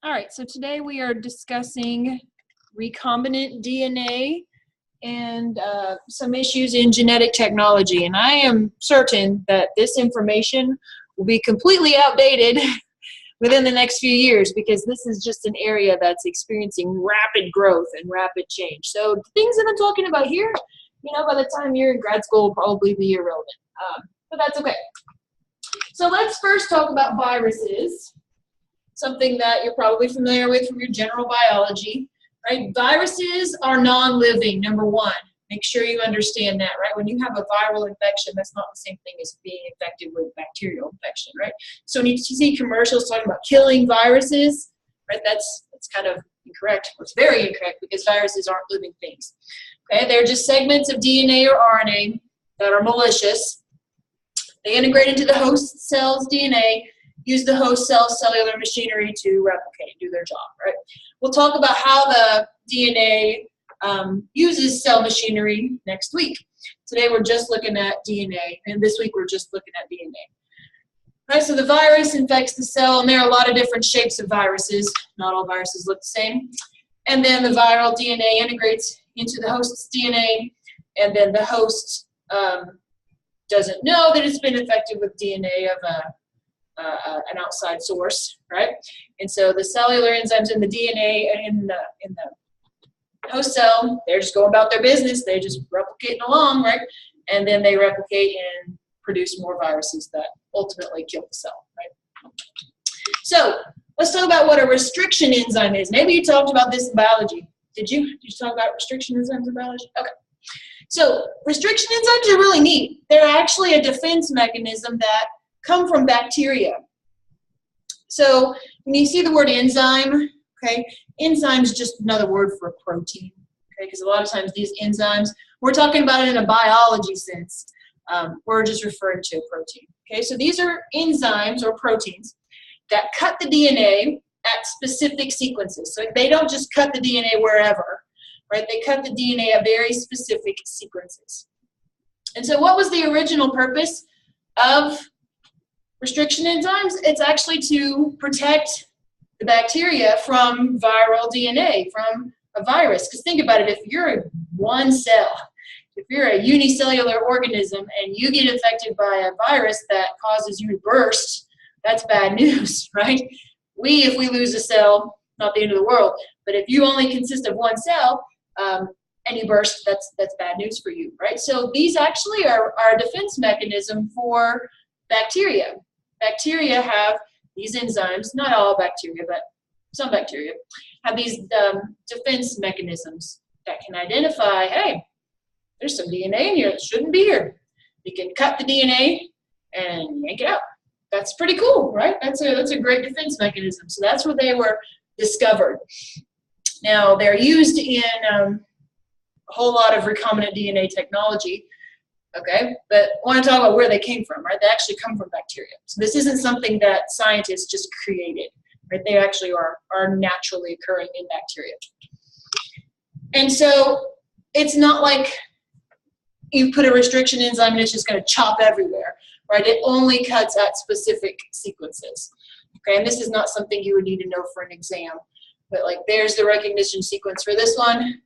All right, so today we are discussing recombinant DNA and some issues in genetic technology. And I am certain that this information will be completely outdated within the next few years, because this is just an area that's experiencing rapid growth and rapid change. So the things that I'm talking about here, by the time you're in grad school will probably be irrelevant, but that's okay. So let's first talk about viruses, something that you're probably familiar with from your general biology, right? Viruses are non-living, number one. Make sure you understand that, right? When you have a viral infection, that's not the same thing as being infected with bacterial infection, right? So when you see commercials talking about killing viruses, right, that's kind of incorrect. It's very incorrect, because viruses aren't living things. Okay, they're just segments of DNA or RNA that are malicious. They integrate into the host cell's DNA, use the host cell's cellular machinery to replicate, do their job, right? We'll talk about how the DNA uses cell machinery next week. Today we're just looking at DNA, and this week we're just looking at DNA. All right, so the virus infects the cell, and there are a lot of different shapes of viruses. Not all viruses look the same. And then the viral DNA integrates into the host's DNA, and then the host doesn't know that it's been infected with DNA of an outside source, right? And so the cellular enzymes in the DNA and in the host cell, they're just going about their business. They're just replicating along, right? And then they replicate and produce more viruses that ultimately kill the cell, right? So let's talk about what a restriction enzyme is. Maybe you talked about this in biology. Did you? Did you talk about restriction enzymes in biology? Okay. So restriction enzymes are really neat. They're actually a defense mechanism that come from bacteria. So when you see the word enzyme, okay, enzyme is just another word for protein, okay, because a lot of times these enzymes, we're talking about it in a biology sense. We're just referring to protein, okay? So these are enzymes or proteins that cut the DNA at specific sequences. So they don't just cut the DNA wherever, right? They cut the DNA at very specific sequences. And so what was the original purpose of restriction enzymes? It's actually to protect the bacteria from viral DNA, from a virus. Because think about it, if you're one cell, if you're a unicellular organism and you get infected by a virus that causes you to burst, that's bad news, right? If we lose a cell, not the end of the world, but if you only consist of one cell and you burst, that's bad news for you, right? So these actually are a defense mechanism for bacteria. Bacteria have these enzymes, not all bacteria, but some bacteria, have these defense mechanisms that can identify, hey, there's some DNA in here that shouldn't be here. You can cut the DNA and yank it out. That's pretty cool, right? That's a great defense mechanism. So that's where they were discovered. Now, they're used in a whole lot of recombinant DNA technology. Okay, but I want to talk about where they came from, right? They actually come from bacteria. So this isn't something that scientists just created, right? They actually are naturally occurring in bacteria. And so it's not like you put a restriction enzyme and it's just going to chop everywhere, right? It only cuts at specific sequences. Okay, and this is not something you would need to know for an exam, but like there's the recognition sequence for this one,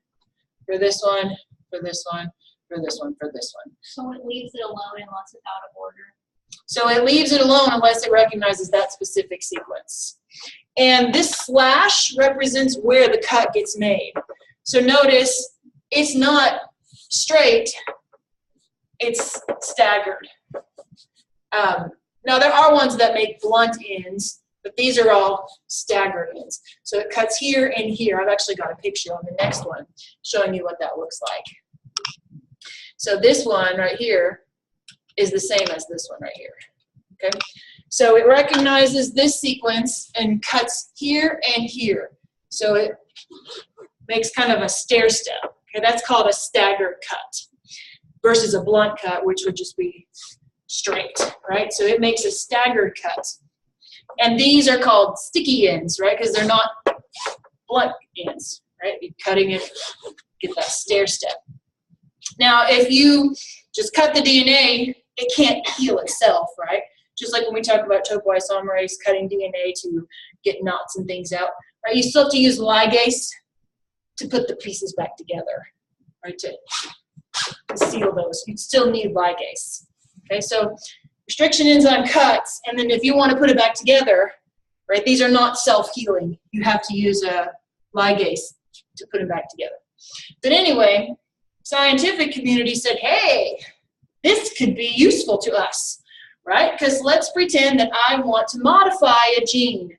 for this one, for this one, for this one, for this one. So it leaves it alone unless it's out of order. So it leaves it alone unless it recognizes that specific sequence. And this slash represents where the cut gets made. So notice it's not straight, it's staggered. Now there are ones that make blunt ends, but these are all staggered ends. So it cuts here and here. I've actually got a picture on the next one showing you what that looks like. So this one right here is the same as this one right here, okay? So it recognizes this sequence and cuts here and here. So it makes kind of a stair step, okay? That's called a staggered cut versus a blunt cut, which would just be straight, right? So it makes a staggered cut. And these are called sticky ends, right? Because they're not blunt ends, right? You're cutting it, get that stair step. Now, if you just cut the DNA, it can't heal itself, right? just like when we talked about topoisomerase cutting DNA to get knots and things out, right? You still have to use ligase to put the pieces back together, right? To seal those. You'd still need ligase. Okay, so restriction enzyme cuts, and then if you want to put it back together, right, these are not self-healing. You have to use a ligase to put them back together. But anyway, scientific community said, hey, this could be useful to us, right? Because let's pretend that I want to modify a gene.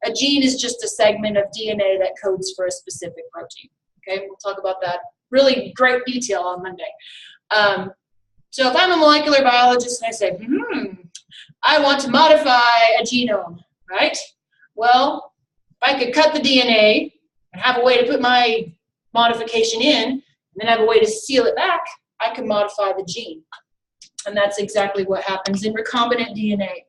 A gene is just a segment of DNA that codes for a specific protein. Okay, we'll talk about that really great detail on Monday. So if I'm a molecular biologist and I say, I want to modify a genome, right? Well, if I could cut the DNA and have a way to put my modification in, and then have a way to seal it back, I can modify the gene. And that's exactly what happens in recombinant DNA.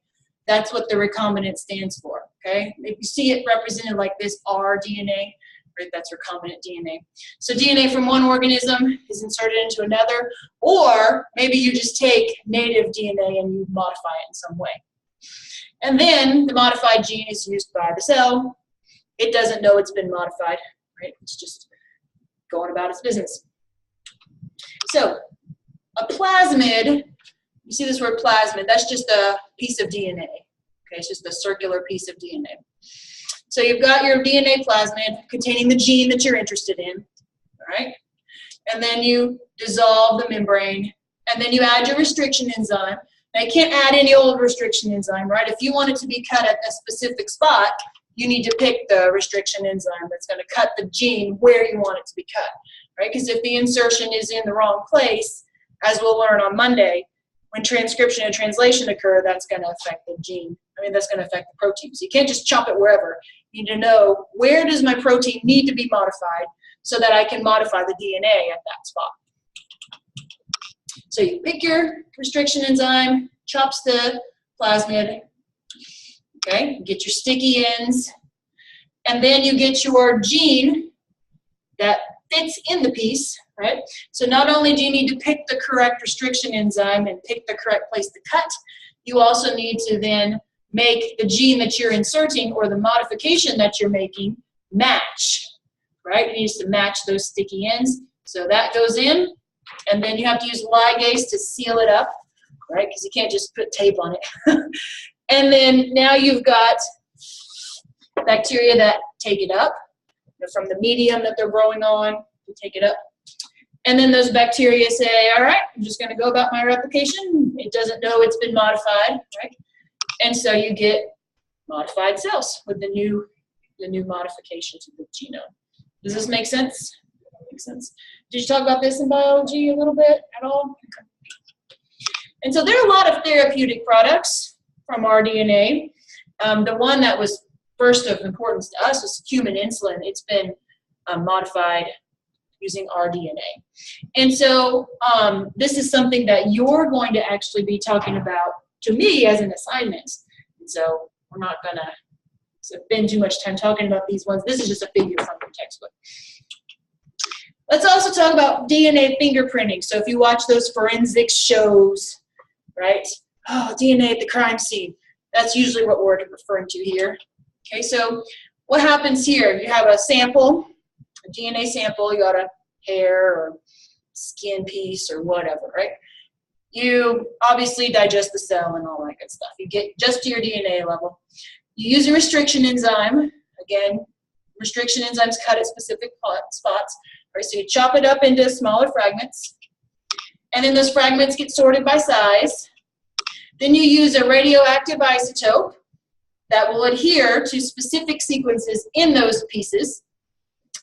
That's what the recombinant stands for, okay? If you see it represented like this, rDNA, right, that's recombinant DNA. So DNA from one organism is inserted into another, or maybe you just take native DNA and you modify it in some way. And then the modified gene is used by the cell. It doesn't know it's been modified, right? It's just going about its business. So a plasmid, you see this word plasmid, that's just a piece of DNA. Okay, it's just a circular piece of DNA. So you've got your DNA plasmid containing the gene that you're interested in, all right? And then you dissolve the membrane, and then you add your restriction enzyme. Now you can't add any old restriction enzyme, right? If you want it to be cut at a specific spot, you need to pick the restriction enzyme that's going to cut the gene where you want it to be cut, right? Because if the insertion is in the wrong place, as we'll learn on Monday, when transcription and translation occur, that's going to affect the gene. I mean, that's going to affect the protein. So you can't just chop it wherever. You need to know, where does my protein need to be modified so that I can modify the DNA at that spot. So you pick your restriction enzyme, chops the plasmid, okay, you get your sticky ends, and then you get your gene that fits in the piece, right? So not only do you need to pick the correct restriction enzyme and pick the correct place to cut, you also need to then make the gene that you're inserting or the modification that you're making match, right? It needs to match those sticky ends. So that goes in, and then you have to use ligase to seal it up, right? Because you can't just put tape on it. And then now you've got bacteria that take it up from the medium that they're growing on, to take it up. And then those bacteria say, all right, I'm just going to go about my replication. It doesn't know it's been modified, right? And so you get modified cells with the new modification to the genome. Does this make sense? Makes sense. Did you talk about this in biology a little bit at all? Okay. And so there are a lot of therapeutic products from rDNA. The one that was first of importance to us was human insulin. It's been modified using rDNA. And so this is something that you're going to actually be talking about to me as an assignment. And so we're not going to spend too much time talking about these ones. This is just a figure from the textbook. Let's also talk about DNA fingerprinting. So if you watch those forensics shows, right? Oh, DNA at the crime scene. That's usually what we're referring to here. Okay, so what happens here? You have a sample, a DNA sample. You got a hair or skin piece or whatever, right? You obviously digest the cell and all that good stuff. You get just to your DNA level. You use a restriction enzyme. Again, restriction enzymes cut at specific spots. Right, so you chop it up into smaller fragments. And then those fragments get sorted by size. Then you use a radioactive isotope that will adhere to specific sequences in those pieces.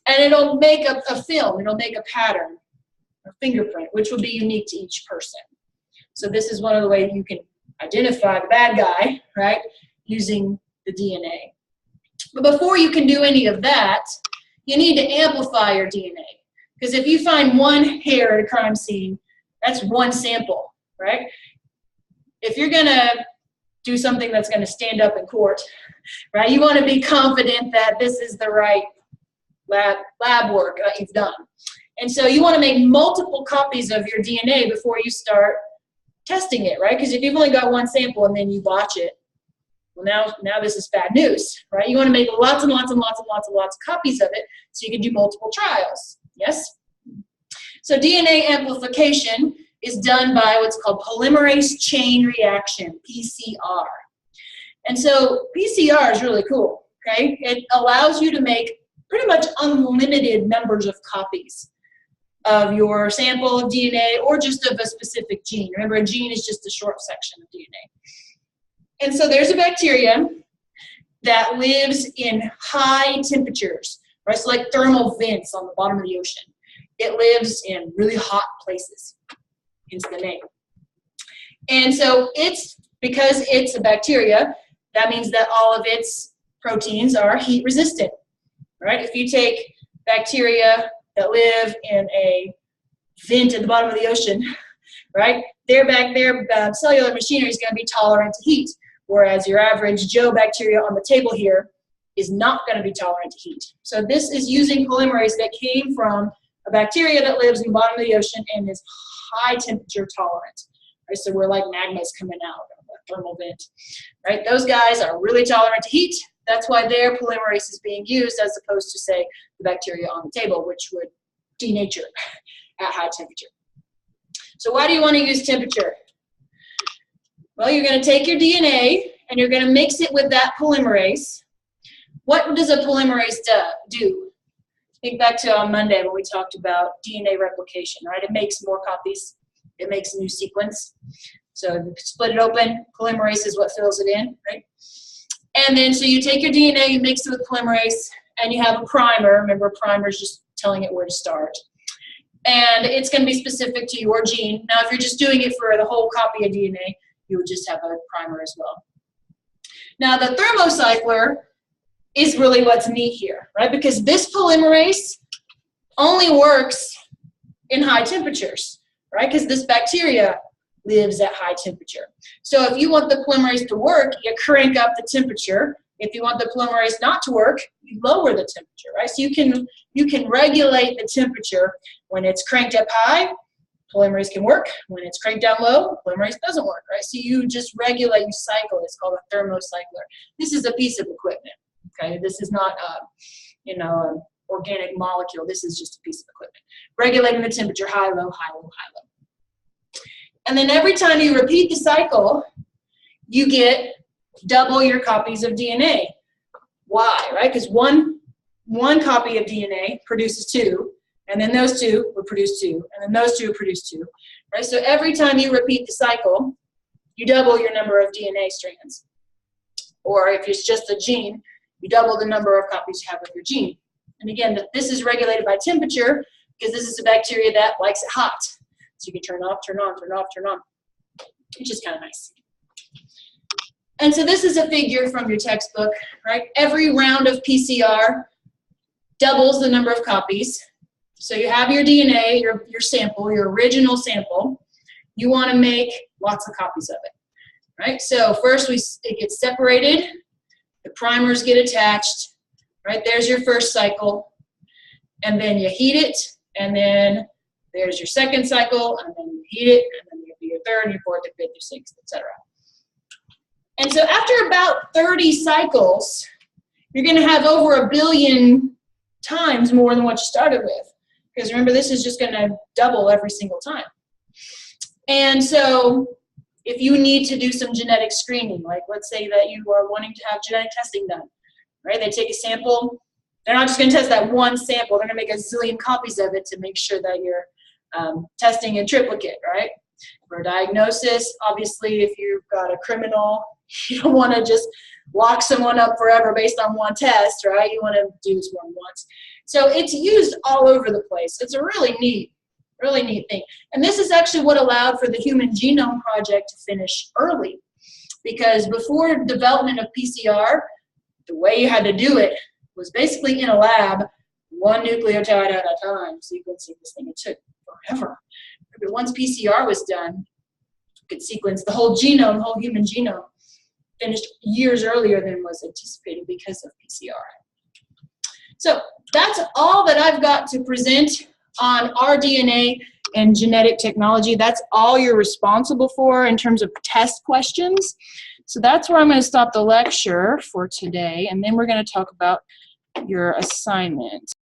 And it'll make a film. It'll make a pattern, a fingerprint, which will be unique to each person. So this is one of the ways you can identify the bad guy, right, using the DNA. But before you can do any of that, you need to amplify your DNA. Because if you find one hair at a crime scene, that's one sample, right? If you're going to do something that's going to stand up in court, right, you want to be confident that this is the right lab work that you've done. And so you want to make multiple copies of your DNA before you start testing it, right? Because if you've only got one sample and then you botch it, well, now this is bad news, right? You want to make lots and lots and lots and lots and lots of copies of it so you can do multiple trials, yes? So DNA amplification is done by what's called polymerase chain reaction, PCR. And so PCR is really cool, okay? It allows you to make pretty much unlimited numbers of copies of your sample of DNA or just of a specific gene. Remember, a gene is just a short section of DNA. And so there's a bacteria that lives in high temperatures, right? So like thermal vents on the bottom of the ocean. It lives in really hot places, hence the name. And so because it's a bacteria, that means that all of its proteins are heat resistant, right? If you take bacteria that live in a vent at the bottom of the ocean, right? Their cellular machinery is going to be tolerant to heat, whereas your average Joe bacteria on the table here is not going to be tolerant to heat. So this is using polymerase that came from a bacteria that lives in the bottom of the ocean and is high temperature tolerant. Right? So we're like magmas coming out of a thermal vent. Right? Those guys are really tolerant to heat. That's why their polymerase is being used as opposed to, say, the bacteria on the table, which would denature at high temperature. So why do you want to use temperature? Well, you're going to take your DNA and you're going to mix it with that polymerase. What does a polymerase do? Think back to on Monday when we talked about DNA replication, right? It makes more copies. It makes a new sequence. So you split it open, polymerase is what fills it in, right? And then so you take your DNA, you mix it with polymerase, and you have a primer. Remember, primer is just telling it where to start. And it's going to be specific to your gene. Now, if you're just doing it for the whole copy of DNA, you would just have a primer as well. Now, the thermocycler is really what's neat here, right? Because this polymerase only works in high temperatures, right? Because this bacteria lives at high temperature. So if you want the polymerase to work, you crank up the temperature. If you want the polymerase not to work, you lower the temperature, right? So you can regulate the temperature. When it's cranked up high, polymerase can work. When it's cranked down low, polymerase doesn't work, right? So you just regulate, you cycle. It's called a thermocycler. This is a piece of equipment, okay? This is not an organic molecule. This is just a piece of equipment. Regulating the temperature, high, low, high, low, high, low. And then every time you repeat the cycle, you get double your copies of DNA. Why, right? Because one copy of DNA produces two, and then those two would produce two, and then those two would produce two, right? So every time you repeat the cycle, you double your number of DNA strands. Or if it's just a gene, you double the number of copies you have of your gene. And again, this is regulated by temperature because this is a bacteria that likes it hot. So you can turn off, turn on, turn off, turn on, which is kind of nice. And so this is a figure from your textbook, right? Every round of PCR doubles the number of copies. So you have your DNA, your sample, your original sample. You want to make lots of copies of it, right? So first it gets separated, the primers get attached, right? There's your first cycle, and then you heat it, and then there's your second cycle, and then you heat it, and then you do your third, your fourth, your fifth, your sixth, etc. And so after about 30 cycles, you're going to have over 1 billion times more than what you started with. Because remember, this is just going to double every single time. And so if you need to do some genetic screening, like let's say that you are wanting to have genetic testing done, right? They take a sample. They're not just going to test that one sample. They're going to make a zillion copies of it to make sure that you're testing in triplicate, right? For diagnosis, obviously, if you've got a criminal, you don't want to just lock someone up forever based on one test, right? You want to do this more than once. So it's used all over the place. It's a really neat thing. And this is actually what allowed for the Human Genome Project to finish early. Because before development of PCR, the way you had to do it was basically in a lab, one nucleotide at a time, sequencing this thing. It took forever. But once PCR was done, you could sequence the whole genome, whole human genome, finished years earlier than was anticipated because of PCR. So that's all that I've got to present on rDNA and genetic technology. That's all you're responsible for in terms of test questions. So that's where I'm going to stop the lecture for today, and then we're going to talk about your assignment.